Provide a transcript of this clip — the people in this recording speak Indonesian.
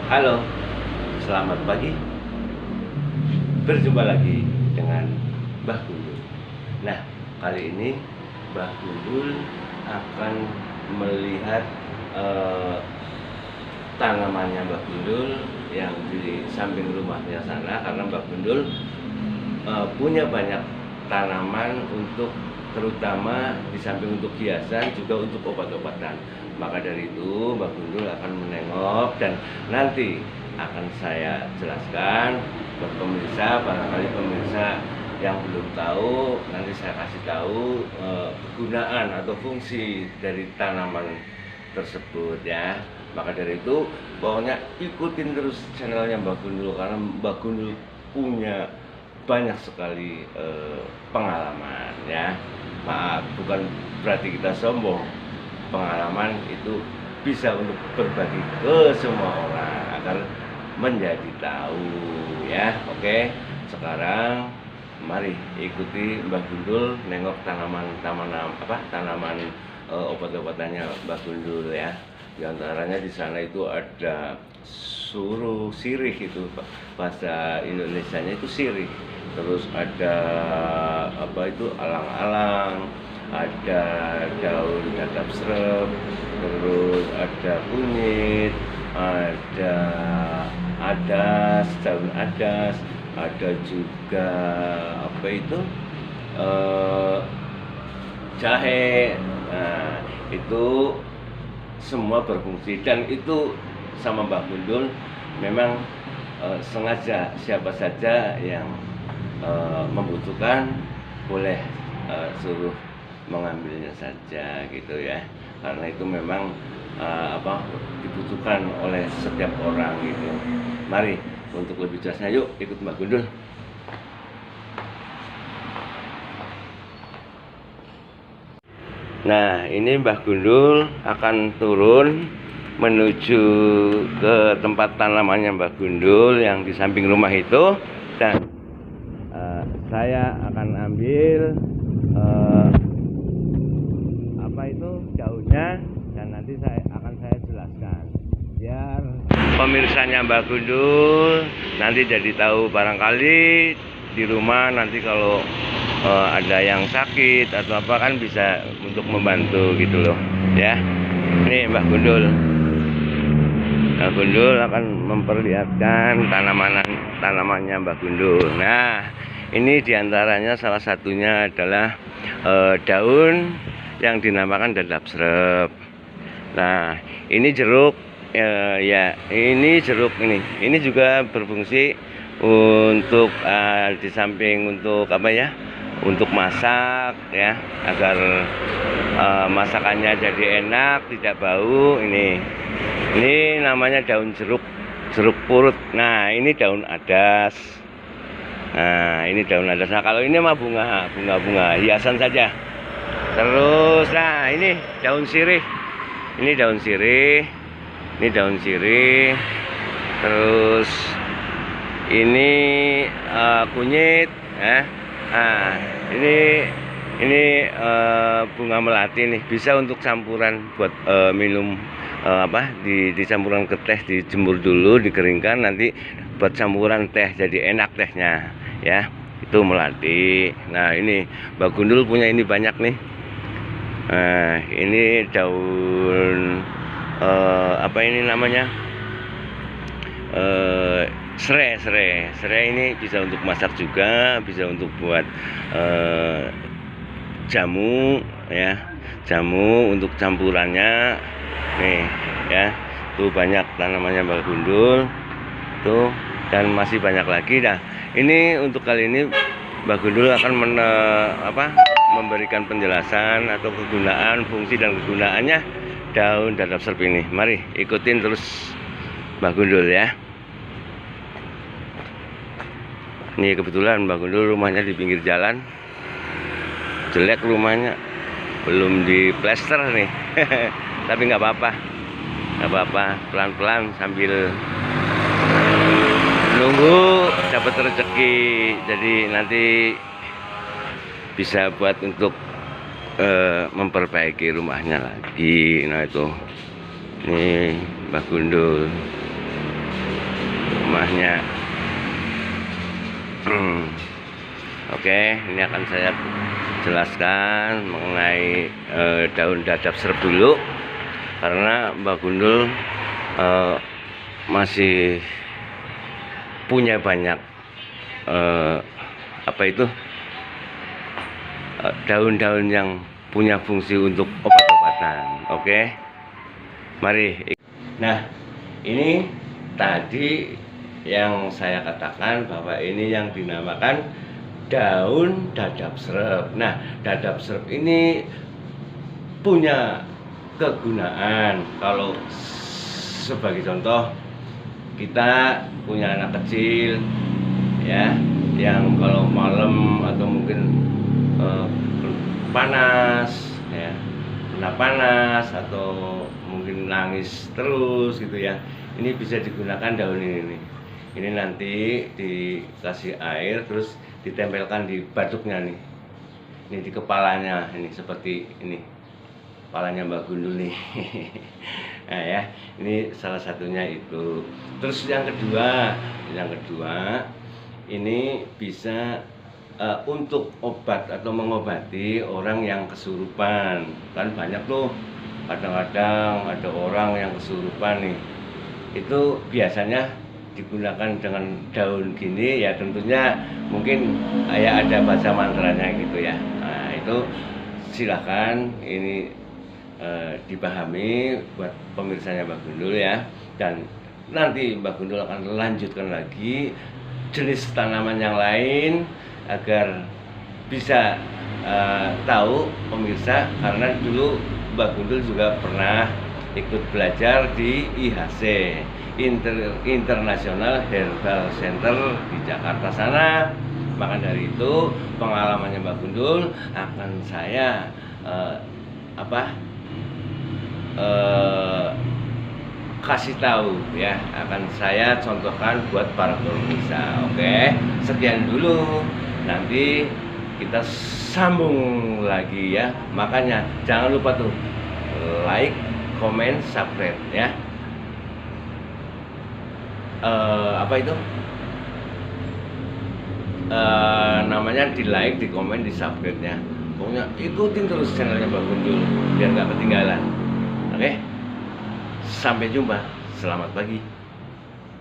Halo, selamat pagi. Berjumpa lagi dengan Mbah Gundul. Nah, kali ini Mbah Gundul akan melihat eh, tanamannya Mbah Gundul yang di samping rumahnya sana, karena Mbah Gundul punya banyak tanaman untuk, terutama di samping untuk hiasan juga untuk obat-obatan. Maka dari itu Mbak Gundul akan menengok dan nanti akan saya jelaskan buat pemirsa. Barangkali pemirsa yang belum tahu, nanti saya kasih tahu kegunaan atau fungsi dari tanaman tersebut ya. Maka dari itu pokoknya ikutin terus channelnya Mbak Gundul, karena Mbak Gundul punya banyak sekali pengalaman ya. Maaf, bukan berarti kita sombong. Pengalaman itu bisa untuk berbagi ke semua orang agar menjadi tahu ya. Oke, sekarang mari ikuti Mbah Gundul nengok tanaman obat-obatannya Mbah Gundul ya. Di antaranya di sana itu ada suruh sirih, itu bahasa Indonesianya itu sirih. Terus ada apa itu, alang-alang, ada daun dadap serep, terus ada kunyit, ada daun adas, ada juga apa itu, jahe. Nah, itu semua berfungsi, dan itu sama Mbah Gundul memang sengaja siapa saja yang membutuhkan boleh suruh mengambilnya saja gitu ya, karena itu memang dibutuhkan oleh setiap orang gitu. Mari untuk lebih jelasnya yuk ikut Mbah Gundul. Nah, ini Mbah Gundul akan turun menuju ke tempat tanamannya Mbah Gundul yang di samping rumah itu, dan saya akan ambil apa itu daunnya, dan nanti akan saya jelaskan biar pemirsanya Mbah Gundul nanti jadi tahu. Barangkali di rumah nanti kalau ada yang sakit atau apa kan bisa untuk membantu gitu loh ya. Ini Mbah Gundul akan memperlihatkan tanamannya Mbah Gundul. Nah, ini diantaranya salah satunya adalah daun yang dinamakan dadap serep. Nah, ini jeruk ya, ini jeruk ini juga berfungsi untuk di samping untuk apa ya, untuk masak ya, agar masakannya jadi enak, tidak bau. Ini namanya daun jeruk purut. Nah, ini daun adas. Nah, ini daun adas. Nah, kalau ini mah bunga hiasan saja. Terus nah, ini daun sirih. Ini daun sirih. Terus ini kunyit ya. Nah, ini bunga melati nih, bisa untuk campuran buat minum, di campuran ke teh, dijemur dulu, dikeringkan, nanti buat campuran teh jadi enak tehnya ya. Itu melati. Nah, ini Mbah Gundul punya ini banyak nih. Nah, ini daun apa ini namanya, serai ini bisa untuk masak juga, bisa untuk buat jamu ya, untuk campurannya nih ya. Tuh banyak tanamannya Mbah Gundul tuh, dan masih banyak lagi. Nah, ini untuk kali ini Mbah Gundul akan memberikan penjelasan atau kegunaan, fungsi dan kegunaannya daun dadap serep ini. Mari ikutin terus Mbah Gundul ya. Ini kebetulan Mbah Gundul rumahnya di pinggir jalan, jelek rumahnya, belum di plester nih. Tapi nggak apa-apa, pelan-pelan sambil nunggu dapat rezeki, jadi nanti bisa buat untuk memperbaiki rumahnya lagi. Nah, itu ini Mbah Gundul. rumahnya. Oke, ini akan saya jelaskan mengenai daun dadap serep dulu, karena Mbak Gundul masih punya banyak daun-daun yang punya fungsi untuk obat-obatan. Oke, mari. Nah, ini tadi yang saya katakan bahwa ini yang dinamakan daun dadap serep. Nah, dadap serep ini punya kegunaan. Kalau sebagai contoh, kita punya anak kecil ya, yang kalau malam atau mungkin panas ya, kena panas atau mungkin nangis terus gitu ya, ini bisa digunakan daun ini nih. Ini nanti dikasih air terus ditempelkan di batuknya nih, ini di kepalanya, ini seperti ini kepalanya Mbak Gundul nih. Nah ya, ini salah satunya itu. Terus yang kedua ini bisa untuk obat atau mengobati orang yang kesurupan. Kan banyak tuh, kadang-kadang ada orang yang kesurupan nih, itu biasanya digunakan dengan daun gini ya, tentunya mungkin ya ada baca mantranya gitu ya. Nah itu silahkan ini dipahami buat pemirsanya Mbak Gundul ya, dan nanti Mbak Gundul akan lanjutkan lagi jenis tanaman yang lain agar bisa tahu pemirsa, karena dulu Mbak Gundul juga pernah ikut belajar di IHC, International Herbal Center di Jakarta sana. Maka dari itu pengalamannya Mbak Gundul akan saya kasih tahu ya, akan saya contohkan buat para pemirsa. Oke, sekian dulu, nanti kita sambung lagi ya. Makanya jangan lupa tuh like, comment, subscribe ya. Namanya di like, di komen, di subscribe ya. Pokoknya ikutin terus channelnya Mbak Gundul biar nggak ketinggalan. Oke, sampai jumpa, selamat pagi.